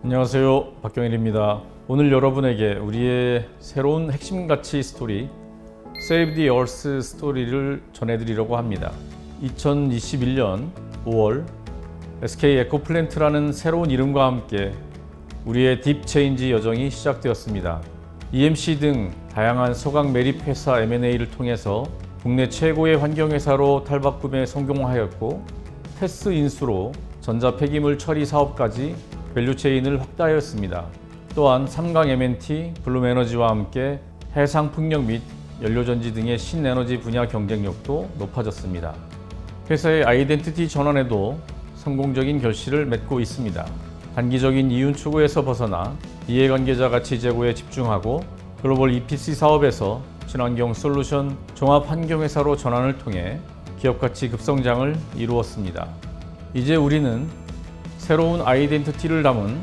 안녕하세요, 박경일입니다. 오늘 여러분에게 우리의 새로운 핵심 가치 스토리 Save the Earth 스토리를 전해드리려고 합니다. 2021년 5월 SK 에코플랜트라는 새로운 이름과 함께 우리의 딥 체인지 여정이 시작되었습니다. EMC 등 다양한 소각 매립 회사 M&A를 통해서 국내 최고의 환경회사로 탈바꿈에 성공하였고, 테스 인수로 전자 폐기물 처리 사업까지 밸류체인을 확대하였습니다. 또한 삼강 M&T, 블룸에너지와 함께 해상 풍력 및 연료전지 등의 신에너지 분야 경쟁력도 높아졌습니다. 회사의 아이덴티티 전환에도 성공적인 결실을 맺고 있습니다. 단기적인 이윤 추구에서 벗어나 이해관계자 가치 제고에 집중하고 글로벌 EPC 사업에서 친환경 솔루션 종합 환경회사로 전환을 통해 기업가치 급성장을 이루었습니다. 이제 우리는 새로운 아이덴티티를 담은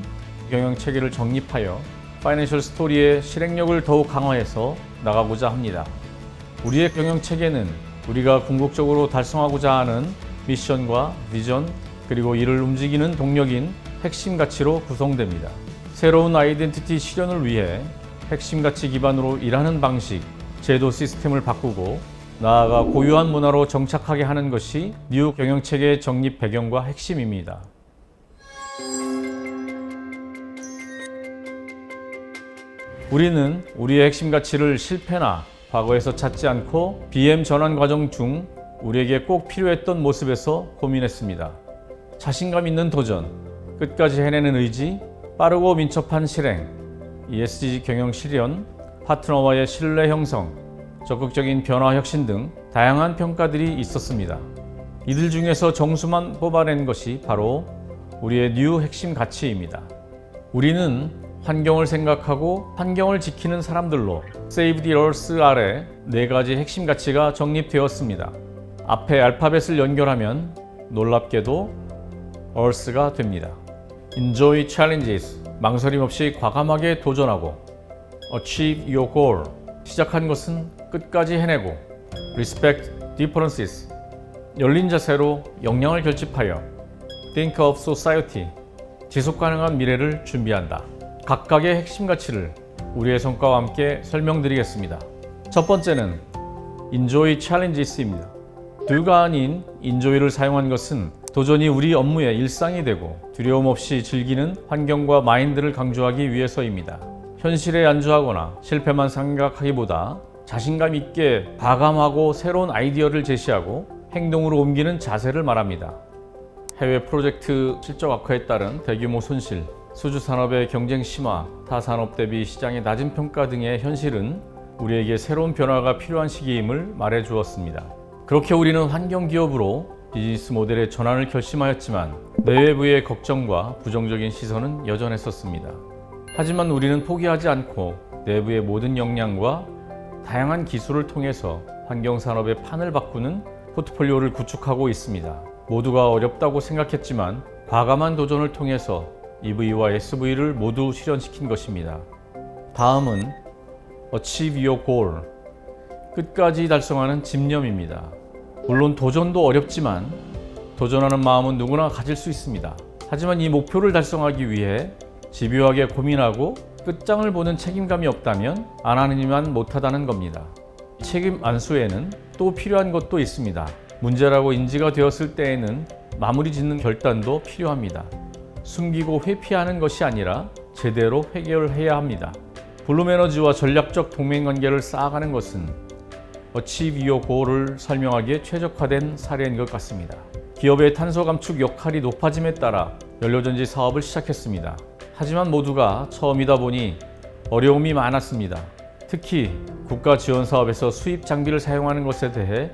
경영체계를 정립하여 파이낸셜 스토리의 실행력을 더욱 강화해서 나가고자 합니다. 우리의 경영체계는 우리가 궁극적으로 달성하고자 하는 미션과 비전, 그리고 이를 움직이는 동력인 핵심 가치로 구성됩니다. 새로운 아이덴티티 실현을 위해 핵심 가치 기반으로 일하는 방식, 제도 시스템을 바꾸고 나아가 고유한 문화로 정착하게 하는 것이 뉴 경영체계의 정립 배경과 핵심입니다. 우리는 우리의 핵심 가치를 실패나 과거에서 찾지 않고 BM 전환 과정 중 우리에게 꼭 필요했던 모습에서 고민했습니다. 자신감 있는 도전, 끝까지 해내는 의지, 빠르고 민첩한 실행, ESG 경영 실현, 파트너와의 신뢰 형성, 적극적인 변화 혁신 등 다양한 평가들이 있었습니다. 이들 중에서 정수만 뽑아낸 것이 바로 우리의 뉴 핵심 가치입니다. 우리는 환경을 생각하고 환경을 지키는 사람들로 Save the Earth 아래 4가지 핵심 가치가 정립되었습니다. 앞에 알파벳을 연결하면 놀랍게도 Earth가 됩니다. Enjoy challenges, 망설임 없이 과감하게 도전하고. Achieve your goal, 시작한 것은 끝까지 해내고. Respect differences, 열린 자세로 역량을 결집하여. Think of society, 지속 가능한 미래를 준비한다. 각각의 핵심 가치를 우리의 성과와 함께 설명드리겠습니다. 첫 번째는 Enjoy challenges입니다. do가 아닌 enjoy를 사용한 것은 도전이 우리 업무의 일상이 되고 두려움 없이 즐기는 환경과 마인드를 강조하기 위해서입니다. 현실에 안주하거나 실패만 생각하기보다 자신감 있게 과감하고 새로운 아이디어를 제시하고 행동으로 옮기는 자세를 말합니다. 해외 프로젝트 실적 악화에 따른 대규모 손실, 수주산업의 경쟁 심화, 타 산업 대비 시장의 낮은 평가 등의 현실은 우리에게 새로운 변화가 필요한 시기임을 말해 주었습니다. 그렇게 우리는 환경기업으로 비즈니스 모델의 전환을 결심하였지만 내외부의 걱정과 부정적인 시선은 여전했었습니다. 하지만 우리는 포기하지 않고 내부의 모든 역량과 다양한 기술을 통해서 환경산업의 판을 바꾸는 포트폴리오를 구축하고 있습니다. 모두가 어렵다고 생각했지만 과감한 도전을 통해서 EV와 SV를 모두 실현시킨 것입니다. 다음은 Achieve your goal, 끝까지 달성하는 집념입니다. 물론 도전도 어렵지만 도전하는 마음은 누구나 가질 수 있습니다. 하지만 이 목표를 달성하기 위해 집요하게 고민하고 끝장을 보는 책임감이 없다면 안 하느니만 못하다는 겁니다. 책임 안수에는 또 필요한 것도 있습니다. 문제라고 인지가 되었을 때에는 마무리 짓는 결단도 필요합니다. 숨기고 회피하는 것이 아니라 제대로 해결해야 합니다. 블룸에너지와 전략적 동맹관계를 쌓아가는 것은 Achieve your goal을 설명하기에 최적화된 사례인 것 같습니다. 기업의 탄소 감축 역할이 높아짐에 따라 연료전지 사업을 시작했습니다. 하지만 모두가 처음이다 보니 어려움이 많았습니다. 특히 국가 지원 사업에서 수입 장비를 사용하는 것에 대해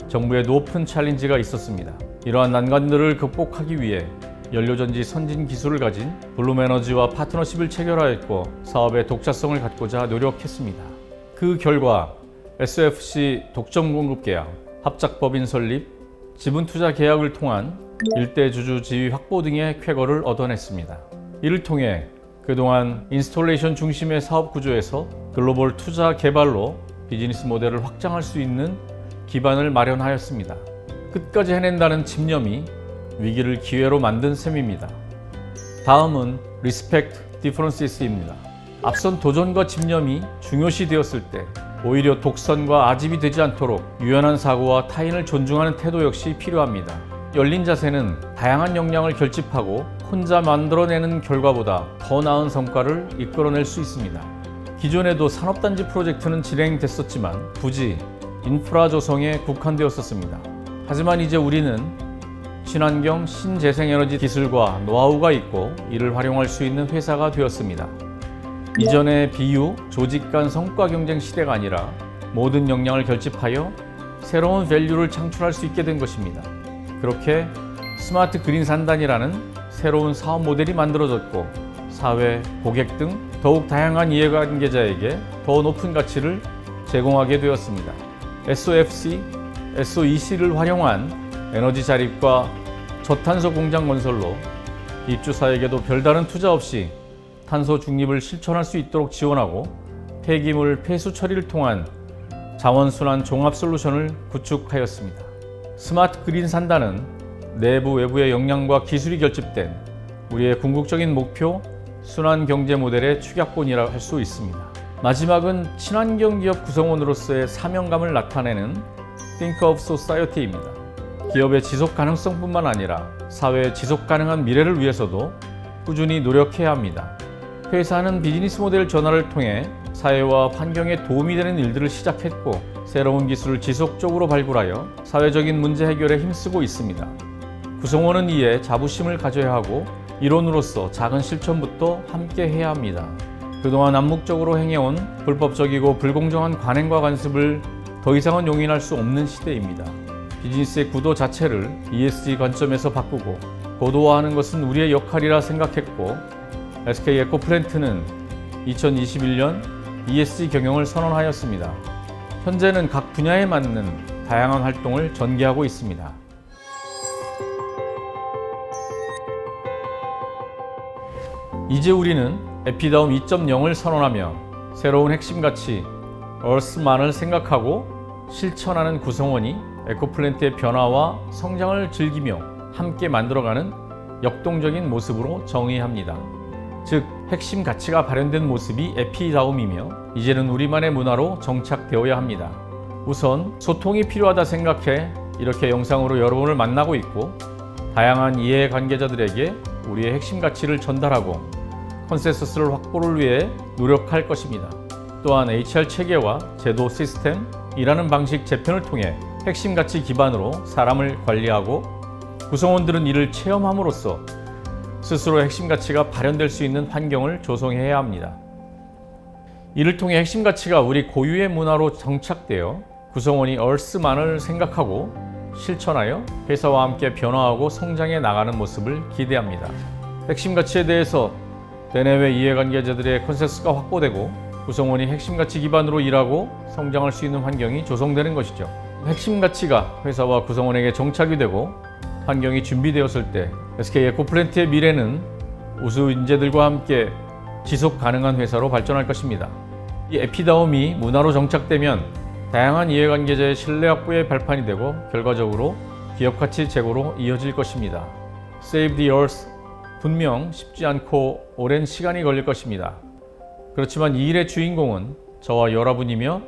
정부의 높은 챌린지가 있었습니다. 이러한 난관들을 극복하기 위해 연료전지 선진 기술을 가진 블룸에너지와 파트너십을 체결하였고 사업의 독자성을 갖고자 노력했습니다. 그 결과 SFC 독점 공급 계약, 합작법인 설립, 지분 투자 계약을 통한 일대 주주 지위 확보 등의 쾌거를 얻어냈습니다. 이를 통해 그동안 인스톨레이션 중심의 사업 구조에서 글로벌 투자 개발로 비즈니스 모델을 확장할 수 있는 기반을 마련하였습니다. 끝까지 해낸다는 집념이 위기를 기회로 만든 셈입니다. 다음은 Respect Differences입니다. 앞선 도전과 집념이 중요시 되었을 때 오히려 독선과 아집이 되지 않도록 유연한 사고와 타인을 존중하는 태도 역시 필요합니다. 열린 자세는 다양한 역량을 결집하고 혼자 만들어내는 결과보다 더 나은 성과를 이끌어낼 수 있습니다. 기존에도 산업단지 프로젝트는 진행됐었지만 굳이 인프라 조성에 국한되었었습니다. 하지만 이제 우리는 친환경 신재생에너지 기술과 노하우가 있고 이를 활용할 수 있는 회사가 되었습니다. 이전의 비유, 조직 간 성과 경쟁 시대가 아니라 모든 역량을 결집하여 새로운 밸류를 창출할 수 있게 된 것입니다. 그렇게 스마트 그린 산단이라는 새로운 사업 모델이 만들어졌고 사회, 고객 등 더욱 다양한 이해관계자에게 더 높은 가치를 제공하게 되었습니다. SOFC, SOEC를 활용한 에너지 자립과 저탄소 공장 건설로 입주사에게도 별다른 투자 없이 탄소 중립을 실천할 수 있도록 지원하고 폐기물 폐수 처리를 통한 자원순환 종합 솔루션을 구축하였습니다. 스마트 그린 산단은 내부 외부의 역량과 기술이 결집된 우리의 궁극적인 목표 순환 경제 모델의 축약본이라 할 수 있습니다. 마지막은 친환경 기업 구성원으로서의 사명감을 나타내는 Think of Society입니다. 기업의 지속 가능성뿐만 아니라 사회의 지속 가능한 미래를 위해서도 꾸준히 노력해야 합니다. 회사는 비즈니스 모델 전환을 통해 사회와 환경에 도움이 되는 일들을 시작했고 새로운 기술을 지속적으로 발굴하여 사회적인 문제 해결에 힘쓰고 있습니다. 구성원은 이에 자부심을 가져야 하고 일원으로서 작은 실천부터 함께 해야 합니다. 그동안 암묵적으로 행해온 불법적이고 불공정한 관행과 관습을 더 이상은 용인할 수 없는 시대입니다. 비즈니스의 구도 자체를 ESG 관점에서 바꾸고 고도화하는 것은 우리의 역할이라 생각했고 SK 에코플랜트는 2021년 ESG 경영을 선언하였습니다. 현재는 각 분야에 맞는 다양한 활동을 전개하고 있습니다. 이제 우리는 에피다움 2.0을 선언하며 새로운 핵심 가치 Earth만을 생각하고 실천하는 구성원이 에코플랜트의 변화와 성장을 즐기며 함께 만들어가는 역동적인 모습으로 정의합니다. 즉, 핵심 가치가 발현된 모습이 에피다움이며 이제는 우리만의 문화로 정착되어야 합니다. 우선 소통이 필요하다 생각해 이렇게 영상으로 여러분을 만나고 있고 다양한 이해 관계자들에게 우리의 핵심 가치를 전달하고 컨센서스를 확보를 위해 노력할 것입니다. 또한 HR 체계와 제도 시스템, 일하는 방식 재편을 통해 핵심 가치 기반으로 사람을 관리하고 구성원들은 이를 체험함으로써 스스로 핵심 가치가 발현될 수 있는 환경을 조성해야 합니다. 이를 통해 핵심 가치가 우리 고유의 문화로 정착되어 구성원이 Earth만을 생각하고 실천하여 회사와 함께 변화하고 성장해 나가는 모습을 기대합니다. 핵심 가치에 대해서 대내외 이해관계자들의 컨센서스가 확보되고 구성원이 핵심 가치 기반으로 일하고 성장할 수 있는 환경이 조성되는 것이죠. 핵심 가치가 회사와 구성원에게 정착이 되고 환경이 준비되었을 때 SK 에코플랜트의 미래는 우수 인재들과 함께 지속 가능한 회사로 발전할 것입니다. 이 에피다움이 문화로 정착되면 다양한 이해관계자의 신뢰 확보의 발판이 되고 결과적으로 기업 가치 제고로 이어질 것입니다. Save the Earth, 분명 쉽지 않고 오랜 시간이 걸릴 것입니다. 그렇지만 이 일의 주인공은 저와 여러분이며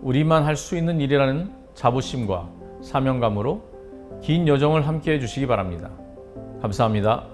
우리만 할 수 있는 일이라는 자부심과 사명감으로 긴 여정을 함께 해주시기 바랍니다. 감사합니다.